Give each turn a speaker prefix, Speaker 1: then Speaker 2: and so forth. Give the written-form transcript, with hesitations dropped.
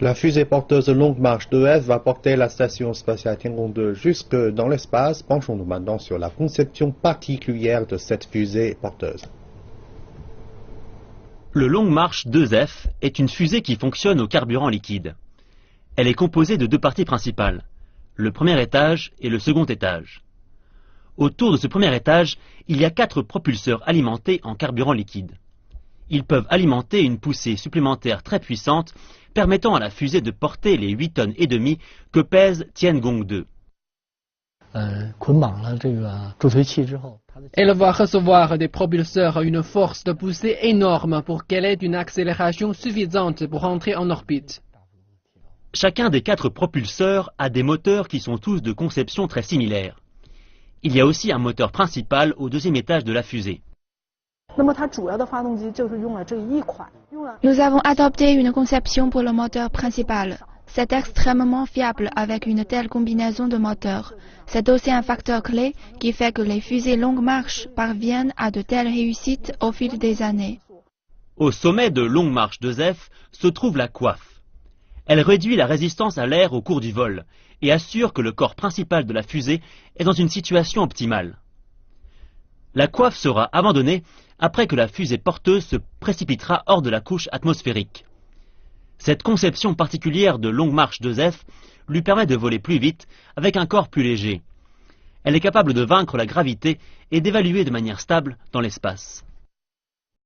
Speaker 1: La fusée porteuse Longue Marche 2F va porter la station spatiale Tiangong 2 jusque dans l'espace. Penchons-nous maintenant sur la conception particulière de cette fusée porteuse.
Speaker 2: Le Long March 2F est une fusée qui fonctionne au carburant liquide. Elle est composée de deux parties principales, le premier étage et le second étage. Autour de ce premier étage, il y a 4 propulseurs alimentés en carburant liquide. Ils peuvent alimenter une poussée supplémentaire très puissante, permettant à la fusée de porter les 8 tonnes et demie que pèse Tiangong 2.
Speaker 3: Elle va recevoir des propulseurs à une force de poussée énorme pour qu'elle ait une accélération suffisante pour entrer en orbite.
Speaker 2: Chacun des 4 propulseurs a des moteurs qui sont tous de conception très similaire. Il y a aussi un moteur principal au deuxième étage de la fusée.
Speaker 4: Nous avons adopté une conception pour le moteur principal. C'est extrêmement fiable avec une telle combinaison de moteurs. C'est aussi un facteur clé qui fait que les fusées longue marche parviennent à de telles réussites au fil des années.
Speaker 2: Au sommet de Long March 2F se trouve la coiffe. Elle réduit la résistance à l'air au cours du vol et assure que le corps principal de la fusée est dans une situation optimale. La coiffe sera abandonnée après que la fusée porteuse se précipitera hors de la couche atmosphérique. Cette conception particulière de Long March 2F lui permet de voler plus vite avec un corps plus léger. Elle est capable de vaincre la gravité et d'évaluer de manière stable dans l'espace.